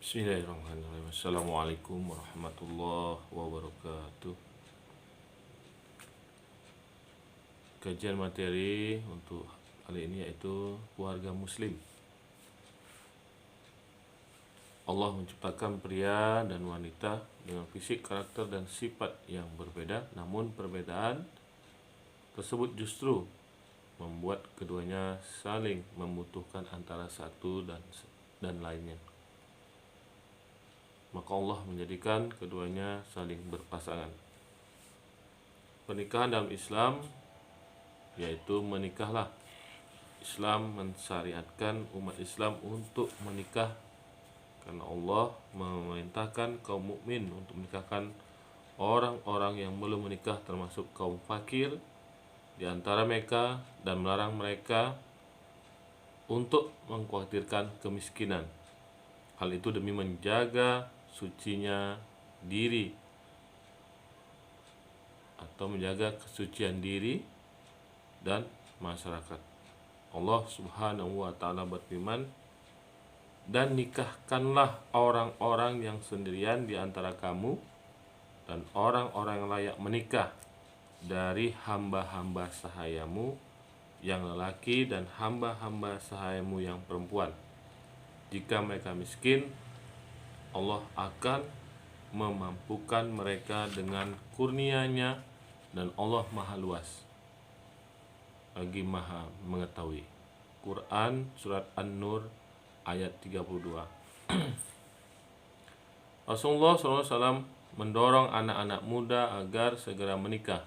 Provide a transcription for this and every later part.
Bismillahirrahmanirrahim. Assalamualaikum warahmatullahi wabarakatuh. Kajian materi untuk kali ini yaitu keluarga muslim. Allah menciptakan pria dan wanita dengan fisik, karakter, dan sifat yang berbeda. Namun perbedaan tersebut justru membuat keduanya saling membutuhkan antara satu dan lainnya. Maka Allah menjadikan keduanya saling berpasangan. Pernikahan dalam Islam yaitu menikahlah. Islam mensyariatkan umat Islam untuk menikah karena Allah memerintahkan kaum mukmin untuk menikahkan orang-orang yang belum menikah termasuk kaum fakir di antara mereka dan melarang mereka untuk mengkhawatirkan kemiskinan. Hal itu demi menjaga sucinya diri atau menjaga kesucian diri dan masyarakat. Allah Subhanahu wa taala berfirman, "Dan nikahkanlah orang-orang yang sendirian di antara kamu dan orang-orang yang layak menikah dari hamba-hamba sahayamu yang lelaki dan hamba-hamba sahayamu yang perempuan. Jika mereka miskin, Allah akan memampukan mereka dengan kurnia-Nya dan Allah Maha Luas lagi Maha Mengetahui." Quran Surat An-Nur ayat 32. Rasulullah SAW mendorong anak-anak muda agar segera menikah.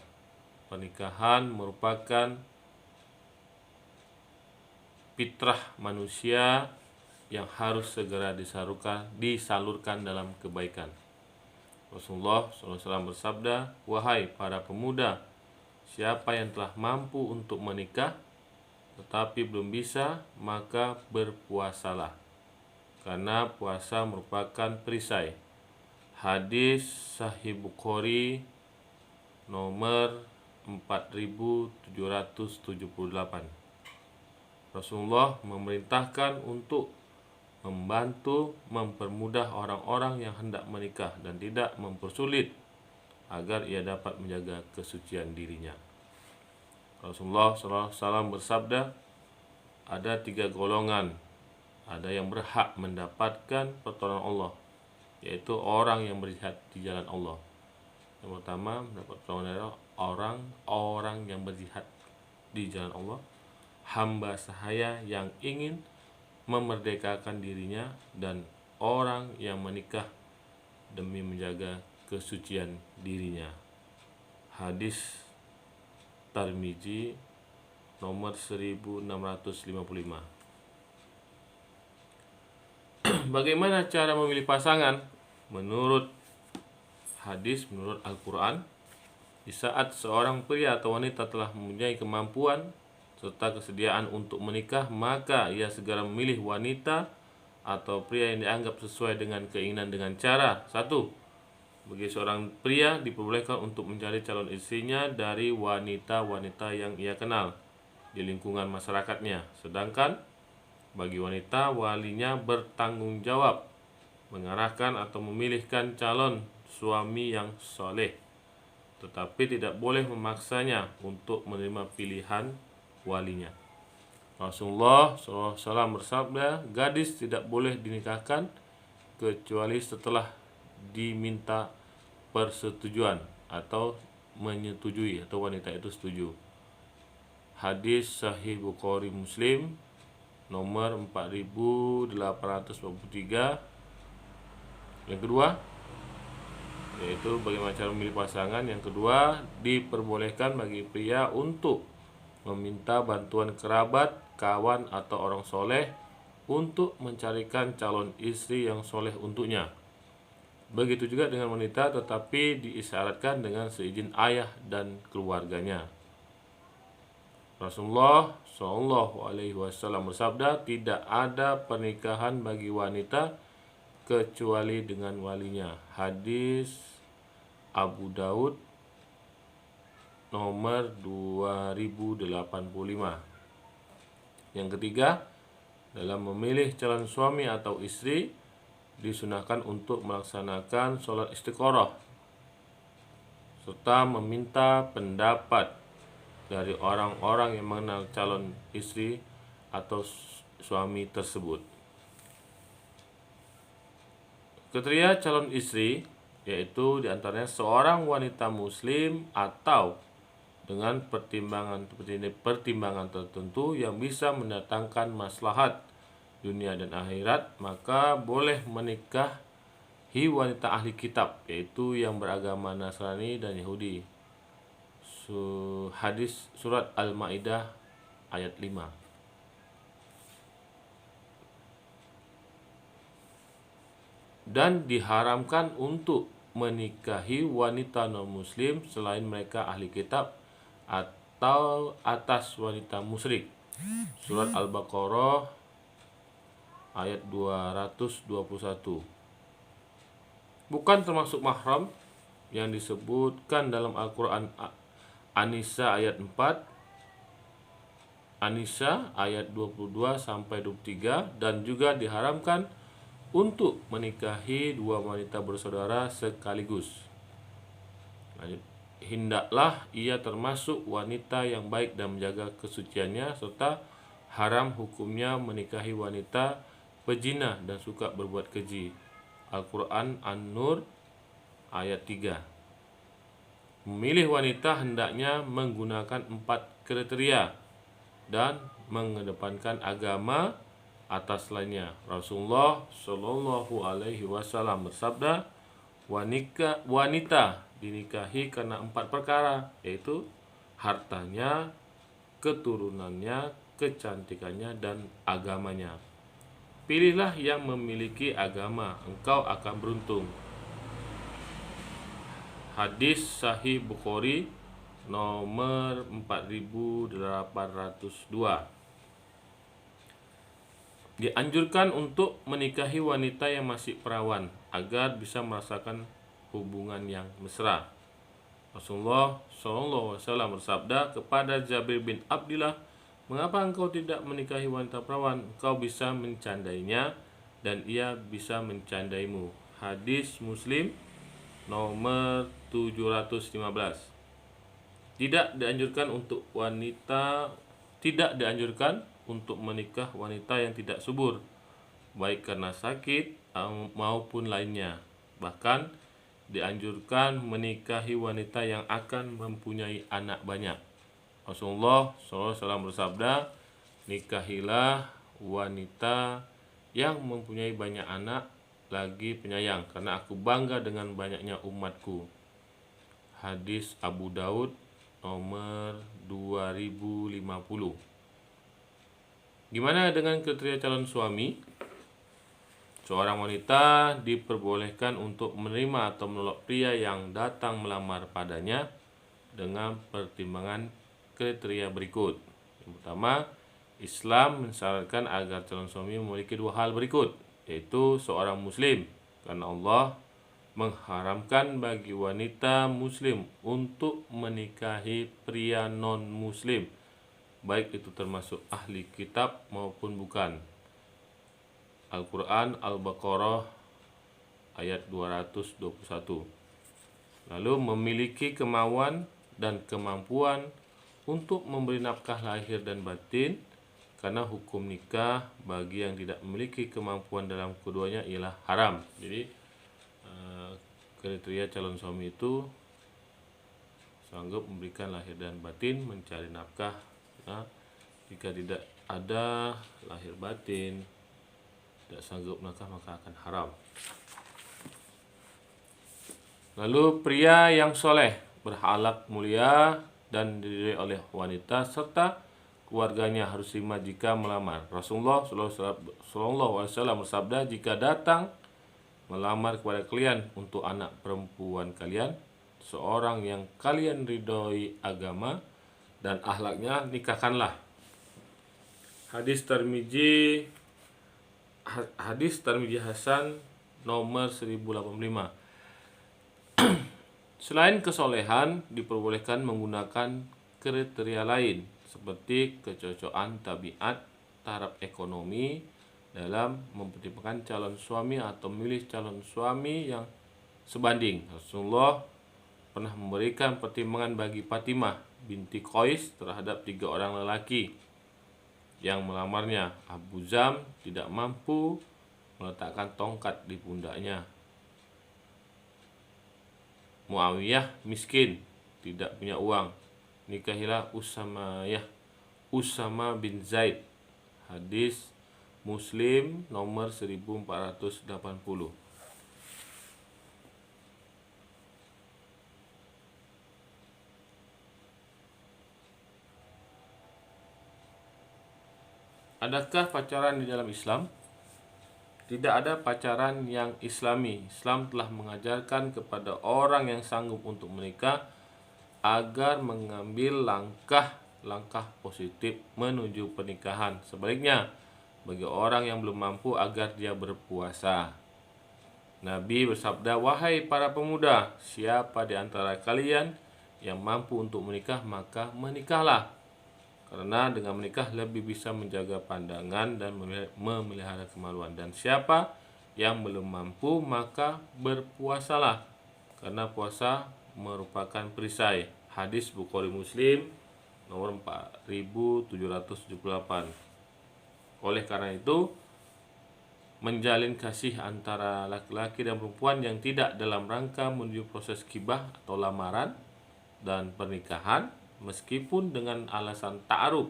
Pernikahan merupakan fitrah manusia yang harus segera disalurkan dalam kebaikan. Rasulullah SAW bersabda, "Wahai para pemuda, siapa yang telah mampu untuk menikah tetapi belum bisa, maka berpuasalah, karena puasa merupakan perisai." Hadis Sahih Bukhari nomor 4778. Rasulullah memerintahkan untuk membantu mempermudah orang-orang yang hendak menikah dan tidak mempersulit agar ia dapat menjaga kesucian dirinya. Rasulullah SAW bersabda, ada 3 golongan ada yang berhak mendapatkan pertolongan Allah, yaitu orang yang berjihad di jalan Allah. Yang pertama, mendapat pertolongan dari orang yang berjihad di jalan Allah, hamba sahaya yang ingin memerdekakan dirinya, dan orang yang menikah demi menjaga kesucian dirinya. Hadis Tirmizi nomor 1655. Bagaimana cara memilih pasangan? Menurut Al-Quran, di saat seorang pria atau wanita telah mempunyai kemampuan serta kesediaan untuk menikah, maka ia segera memilih wanita atau pria yang dianggap sesuai dengan keinginan dengan cara: 1. Bagi seorang pria diperbolehkan untuk mencari calon istrinya dari wanita-wanita yang ia kenal di lingkungan masyarakatnya. Sedangkan bagi wanita, walinya bertanggung jawab mengarahkan atau memilihkan calon suami yang soleh, tetapi tidak boleh memaksanya untuk menerima pilihan walinya. Rasulullah SAW bersabda, gadis tidak boleh dinikahkan kecuali setelah diminta persetujuan atau menyetujui atau wanita itu setuju. Hadis Sahih Bukhari Muslim nomor 4843. Yang kedua, yaitu bagaimana cara memilih pasangan. Yang kedua, diperbolehkan bagi pria untuk meminta bantuan kerabat, kawan, atau orang soleh untuk mencarikan calon istri yang soleh untuknya. Begitu juga dengan wanita, tetapi diisyaratkan dengan seizin ayah dan keluarganya. Rasulullah SAW bersabda, tidak ada pernikahan bagi wanita kecuali dengan walinya. Hadis Abu Daud nomor 2085. Yang ketiga, dalam memilih calon suami atau istri, disunahkan untuk melaksanakan sholat istikharah serta meminta pendapat dari orang-orang yang mengenal calon istri atau suami tersebut. Kriteria calon istri yaitu diantaranya seorang wanita muslim atau dengan pertimbangan tertentu yang bisa mendatangkan maslahat dunia dan akhirat, maka boleh menikahi wanita ahli kitab, yaitu yang beragama Nasrani dan Yahudi. Hadis surat Al-Maidah ayat 5. Dan diharamkan untuk menikahi wanita non-muslim selain mereka ahli kitab atau atas wanita musyrik. Surat Al-Baqarah ayat 221. Bukan termasuk mahram yang disebutkan dalam Al-Quran An-Nisa ayat 4, An-Nisa ayat 22-23, dan juga diharamkan untuk menikahi dua wanita bersaudara sekaligus. Hendaklah ia termasuk wanita yang baik dan menjaga kesuciannya, serta haram hukumnya menikahi wanita pezina dan suka berbuat keji. Al-Quran An-Nur ayat 3. Memilih wanita hendaknya menggunakan 4 kriteria dan mengedepankan agama atas lainnya. Rasulullah Shallallahu Alaihi Wasallam bersabda, wanita dinikahi karena 4 perkara, yaitu hartanya, keturunannya, kecantikannya, dan agamanya. Pilihlah yang memiliki agama, engkau akan beruntung. Hadis Sahih Bukhari nomor 4802. Dianjurkan untuk menikahi wanita yang masih perawan agar bisa merasakan hubungan yang mesra. Rasulullah SAW bersabda kepada Jabir bin Abdillah, "Mengapa engkau tidak menikahi wanita perawan? Engkau bisa mencandainya dan ia bisa mencandaimu." Hadis Muslim nomor 715. Tidak dianjurkan untuk menikah wanita yang tidak subur, baik karena sakit maupun lainnya. Bahkan dianjurkan menikahi wanita yang akan mempunyai anak banyak. Rasulullah SAW bersabda, "Nikahilah wanita yang mempunyai banyak anak lagi penyayang, karena aku bangga dengan banyaknya umatku." Hadis Abu Daud nomor 2050. Gimana dengan kriteria calon suami? Seorang wanita diperbolehkan untuk menerima atau menolak pria yang datang melamar padanya dengan pertimbangan kriteria berikut. Yang pertama, Islam mensyaratkan agar calon suami memiliki 2 hal berikut, yaitu seorang muslim, karena Allah mengharamkan bagi wanita muslim untuk menikahi pria non-muslim, baik itu termasuk ahli kitab maupun bukan. Al-Quran Al-Baqarah ayat 221. Lalu memiliki kemauan dan kemampuan untuk memberi nafkah lahir dan batin, karena hukum nikah bagi yang tidak memiliki kemampuan dalam keduanya ialah haram. Jadi kriteria calon suami itu sanggup memberikan lahir dan batin, mencari nafkah. Nah, jika tidak ada lahir batin, tidak sanggup nafkah, maka akan haram. Lalu pria yang soleh, berakhlak mulia dan didiri oleh wanita, serta keluarganya harus terima jika melamar. Rasulullah SAW bersabda, "Jika datang melamar kepada kalian untuk anak perempuan kalian, seorang yang kalian ridhoi agama dan akhlaknya, nikahkanlah." Hadis Tirmizi Hasan nomor 1085. Selain kesolehan, diperbolehkan menggunakan kriteria lain seperti kecocokan tabiat, taraf ekonomi, dalam mempertimbangkan calon suami atau memilih calon suami yang sebanding. Rasulullah pernah memberikan pertimbangan bagi Fatimah binti Qais terhadap 3 orang lelaki yang melamarnya. Abu Zam tidak mampu meletakkan tongkat di pundaknya. Muawiyah miskin, tidak punya uang. Nikahilah Usama bin Zaid. Hadis Muslim nomor 1480. Adakah pacaran di dalam Islam? Tidak ada pacaran yang islami. Islam telah mengajarkan kepada orang yang sanggup untuk menikah agar mengambil langkah-langkah positif menuju pernikahan. Sebaliknya, bagi orang yang belum mampu agar dia berpuasa. Nabi bersabda, "Wahai para pemuda, siapa di antara kalian yang mampu untuk menikah, maka menikahlah. Karena dengan menikah lebih bisa menjaga pandangan dan memelihara kemaluan. Dan siapa yang belum mampu, maka berpuasalah. Karena puasa merupakan perisai." Hadis Bukhari Muslim nomor 4778. Oleh karena itu, menjalin kasih antara laki-laki dan perempuan yang tidak dalam rangka menuju proses khibah atau lamaran dan pernikahan, meskipun dengan alasan ta'aruf,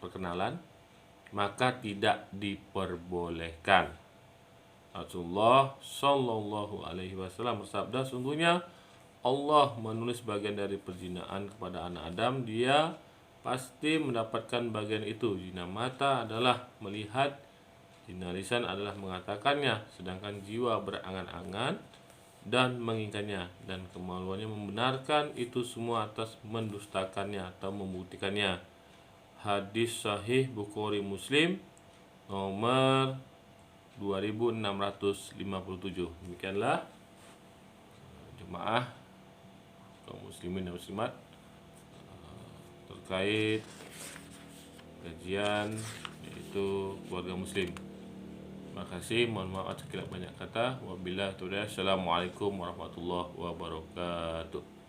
perkenalan, maka tidak diperbolehkan. Rasulullah Shallallahu Alaihi Wasallam bersabda, "Sungguhnya Allah menulis bagian dari perzinahan kepada anak Adam, dia pasti mendapatkan bagian itu. Zina mata adalah melihat, zina lisan adalah mengatakannya, sedangkan jiwa berangan-angan dan menginginkannya, dan kemaluannya membenarkan itu semua atas mendustakannya atau membuktikannya." Hadis Sahih Bukhari Muslim nomor 2657. Demikianlah jemaah kaum muslimin dan muslimat terkait kajian yaitu keluarga muslim. Terima kasih, mohon maaf sekiranya banyak kata. Wabillahi taufiq. Assalamualaikum warahmatullahi wabarakatuh.